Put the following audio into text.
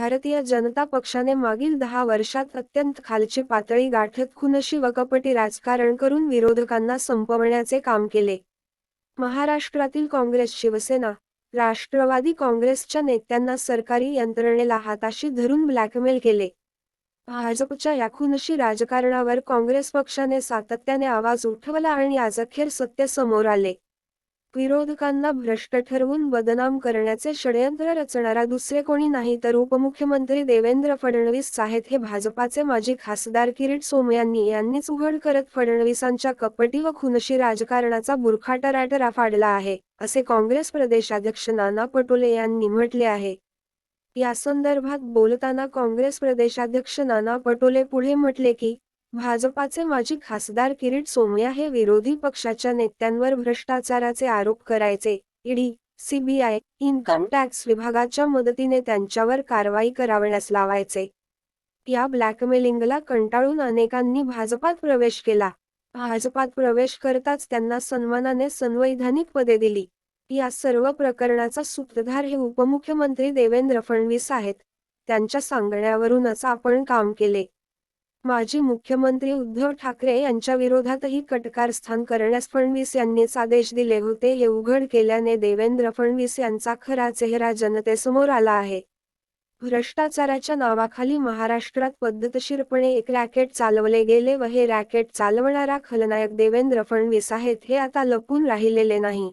भारतीय जनता पक्षाने मागील 10 वर्षात अत्यंत खालची पातळी गाठत खुनशी व कपटी राजकारण करून विरोधकांना संपवण्याचे काम केले. महाराष्ट्रातील काँग्रेस, शिवसेना, राष्ट्रवादी काँग्रेसच्या नेत्यांना सरकारी यंत्रणेला हाताशी धरून ब्लॅकमेल केले. भाजपच्या या खुनशी राजकारणावर काँग्रेस पक्षाने सातत्याने आवाज उठवला आणि आज अखेर सत्य समोर आले. विरोधकांना भ्रष्ट ठरवून बदनाम करण्याचे षडयंत्र रचणारा दुसरे कोणी नाही तर उपमुख्यमंत्री देवेंद्र फडणवीस आहेत हे भाजपाचे माजी खासदार किरीट सोमय्यांनी यांनीच उघड करत फडणवीसांच्या कपटी व खुनशी राजकारणाचा बुरखाटराटरा फाडला आहे, असे काँग्रेस प्रदेशाध्यक्ष नाना पटोले यांनी म्हटले आहे. या संदर्भात बोलताना काँग्रेस प्रदेशाध्यक्ष नाना पटोले पुढे म्हटले की, भाजपाचे माजी खासदार किरीट सोमय्या हे विरोधी पक्षाच्या नेत्यांवर भ्रष्टाचाराचे आरोप करायचे. ईडी, सीबीआय, इन्कम टॅक्स विभागाच्या मदतीने त्यांच्यावर कारवाई करावण्यास लावायचे. या ब्लॅकमेलिंगला कंटाळून अनेकांनी भाजपात प्रवेश केला. भाजपात प्रवेश करताच त्यांना सन्मानाने संवैधानिक पदे दिली. या सर्व प्रकरणाचा सूत्रधार हे उपमुख्यमंत्री देवेंद्र फडणवीस आहेत. त्यांच्या सांगण्यावरूनच आपण काम केले. माजी मुख्यमंत्री उद्धव ठाकरे यांच्या विरोधातही कटकारस्थान करण्यास फडणवीस यांनीच आदेश दिले होते हे उघड केल्याने देवेंद्र फडणवीस यांचा खरा चेहरा जनतेसमोर आला आहे. भ्रष्टाचाराच्या नावाखाली महाराष्ट्रात पद्धतशीरपणे एक रॅकेट चालवले गेले व हे रॅकेट चालवणारा खलनायक देवेंद्र फडणवीस आहेत हे आता लपून राहिलेले नाही.